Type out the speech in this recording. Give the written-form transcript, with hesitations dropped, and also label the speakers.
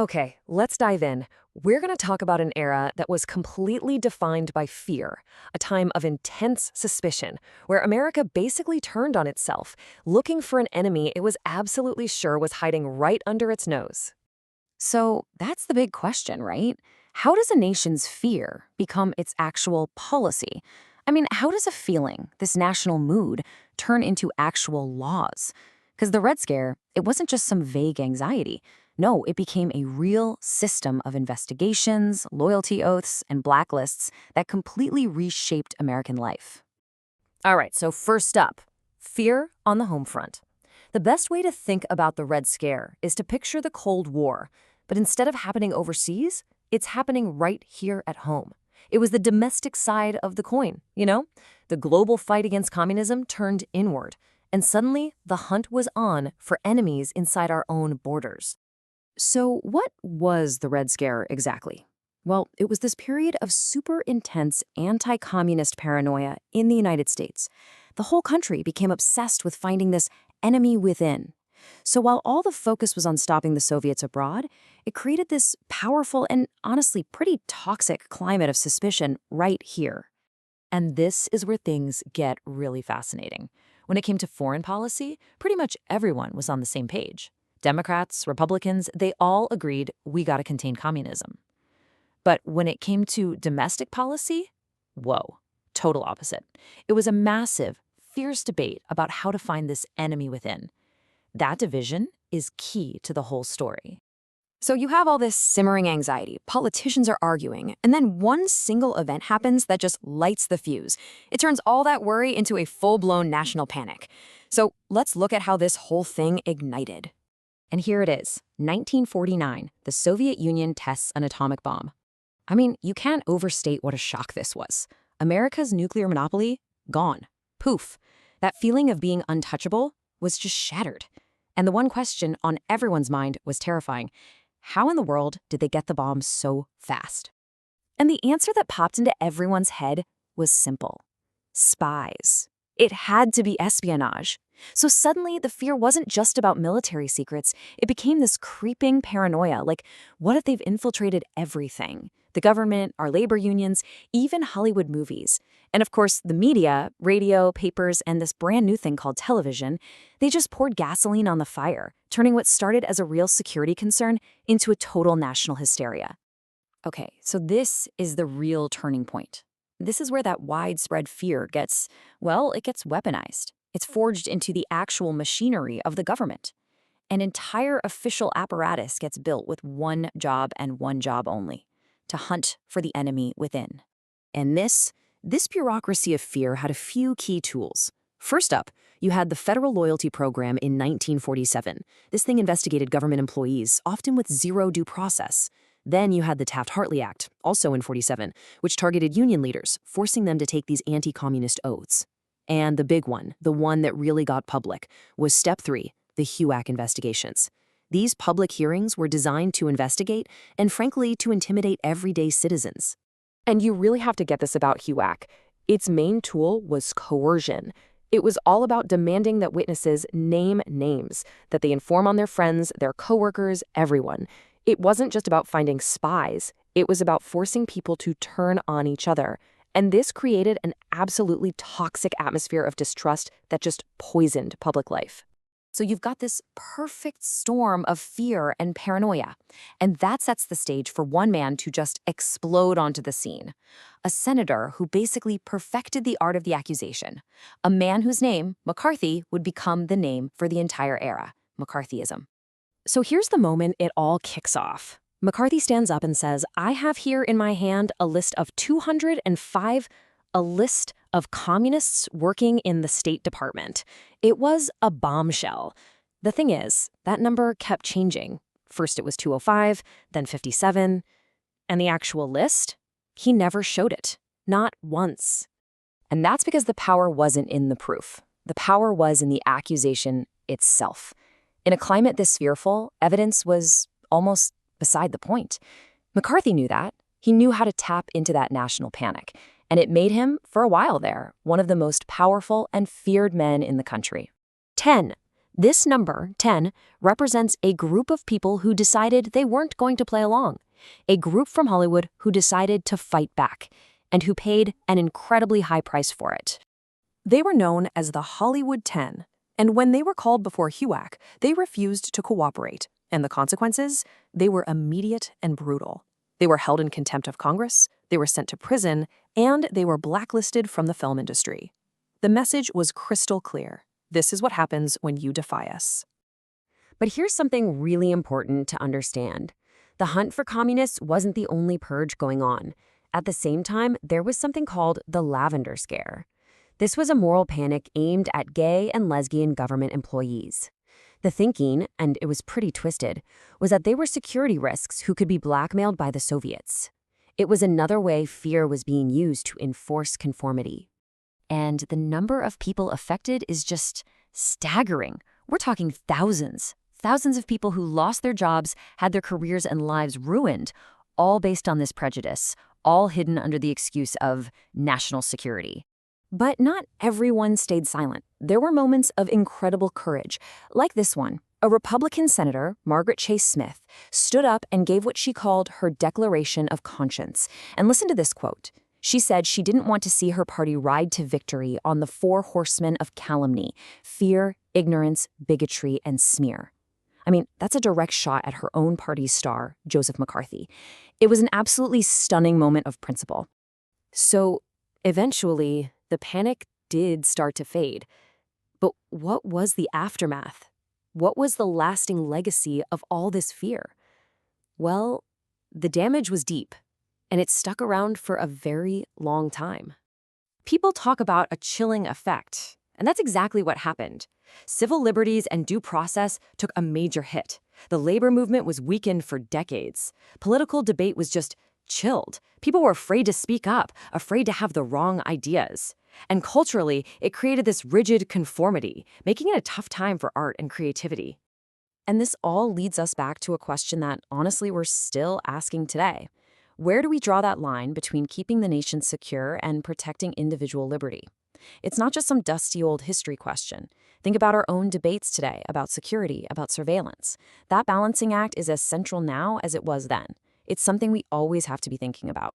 Speaker 1: Okay, let's dive in. We're going to talk about an era that was completely defined by fear, a time of intense suspicion, where America basically turned on itself, looking for an enemy it was absolutely sure was hiding right under its nose.
Speaker 2: So that's the big question, right? How does a nation's fear become its actual policy? I mean, how does a feeling, this national mood, turn into actual laws? Because the Red Scare, it wasn't just some vague anxiety. No, it became a real system of investigations, loyalty oaths, and blacklists that completely reshaped American life.
Speaker 1: All right, so first up, fear on the home front. The best way to think about the Red Scare is to picture the Cold War, but instead of happening overseas, it's happening right here at home. It was the domestic side of the coin, you know? The global fight against communism turned inward, and suddenly the hunt was on for enemies inside our own borders. So, what was the Red Scare exactly? Well, it was this period of super intense anti communist paranoia in the United States. The whole country became obsessed with finding this enemy within. So, while all the focus was on stopping the Soviets abroad, it created this powerful and honestly pretty toxic climate of suspicion right here. And this is where things get really fascinating. When it came to foreign policy, pretty much everyone was on the same page. Democrats, Republicans, they all agreed we got to contain communism. But when it came to domestic policy, whoa, total opposite. It was a massive, fierce debate about how to find this enemy within. That division is key to the whole story.
Speaker 2: So you have all this simmering anxiety, politicians are arguing, and then one single event happens that just lights the fuse. It turns all that worry into a full-blown national panic. So let's look at how this whole thing ignited. And here it is, 1949, the Soviet Union tests an atomic bomb. I mean, you can't overstate what a shock this was. America's nuclear monopoly, gone. Poof. That feeling of being untouchable was just shattered. And the one question on everyone's mind was terrifying. How in the world did they get the bomb so fast? And the answer that popped into everyone's head was simple. Spies. It had to be espionage. So suddenly, the fear wasn't just about military secrets. It became this creeping paranoia, like, what if they've infiltrated everything? The government, our labor unions, even Hollywood movies. And of course, the media, radio, papers, and this brand new thing called television, they just poured gasoline on the fire, turning what started as a real security concern into a total national hysteria. Okay, so this is the real turning point. This is where that widespread fear gets, well, it gets weaponized. It's forged into the actual machinery of the government. An entire official apparatus gets built with one job and one job only: to hunt for the enemy within. And this bureaucracy of fear had a few key tools. First up, you had the Federal Loyalty Program in 1947. This thing investigated government employees, often with zero due process. Then you had the Taft-Hartley Act, also in 47, which targeted union leaders, forcing them to take these anti-communist oaths. And the big one, the one that really got public, was Step 3, the HUAC investigations. These public hearings were designed to investigate and, frankly, to intimidate everyday citizens.
Speaker 1: And you really have to get this about HUAC. Its main tool was coercion. It was all about demanding that witnesses name names, that they inform on their friends, their coworkers, everyone. It wasn't just about finding spies. It was about forcing people to turn on each other. And this created an absolutely toxic atmosphere of distrust that just poisoned public life.
Speaker 2: So you've got this perfect storm of fear and paranoia. And that sets the stage for one man to just explode onto the scene. A senator who basically perfected the art of the accusation. A man whose name, McCarthy, would become the name for the entire era, McCarthyism.
Speaker 1: So here's the moment it all kicks off. McCarthy stands up and says, I have here in my hand a list of 205, a list of communists working in the State Department. It was a bombshell. The thing is, that number kept changing. First it was 205, then 57. And the actual list? He never showed it. Not once. And that's because the power wasn't in the proof. The power was in the accusation itself. In a climate this fearful, evidence was almost beside the point. McCarthy knew that. He knew how to tap into that national panic. And it made him, for a while there, one of the most powerful and feared men in the country. 10. This number, 10, represents a group of people who decided they weren't going to play along, a group from Hollywood who decided to fight back, and who paid an incredibly high price for it.
Speaker 3: They were known as the Hollywood 10, and when they were called before HUAC, they refused to cooperate, and the consequences? They were immediate and brutal. They were held in contempt of Congress, they were sent to prison, and they were blacklisted from the film industry. The message was crystal clear. This is what happens when you defy us.
Speaker 1: But here's something really important to understand. The hunt for communists wasn't the only purge going on. At the same time, there was something called the Lavender Scare. This was a moral panic aimed at gay and lesbian government employees. The thinking, and it was pretty twisted, was that they were security risks who could be blackmailed by the Soviets. It was another way fear was being used to enforce conformity. And the number of people affected is just staggering. We're talking thousands. Thousands of people who lost their jobs, had their careers and lives ruined, all based on this prejudice, all hidden under the excuse of national security. But not everyone stayed silent. There were moments of incredible courage, like this one. A Republican senator, Margaret Chase Smith, stood up and gave what she called her Declaration of Conscience. And listen to this quote. She said she didn't want to see her party ride to victory on the 4 horsemen of calumny: fear, ignorance, bigotry, and smear. I mean, that's a direct shot at her own party's star, Joseph McCarthy. It was an absolutely stunning moment of principle. So, eventually, the panic did start to fade. But what was the aftermath? What was the lasting legacy of all this fear? Well, the damage was deep, and it stuck around for a very long time. People talk about a chilling effect, and that's exactly what happened. Civil liberties and due process took a major hit. The labor movement was weakened for decades. Political debate was just chilled. People were afraid to speak up, afraid to have the wrong ideas. And culturally, it created this rigid conformity, making it a tough time for art and creativity. And this all leads us back to a question that, honestly, we're still asking today. Where do we draw that line between keeping the nation secure and protecting individual liberty? It's not just some dusty old history question. Think about our own debates today about security, about surveillance. That balancing act is as central now as it was then. It's something we always have to be thinking about.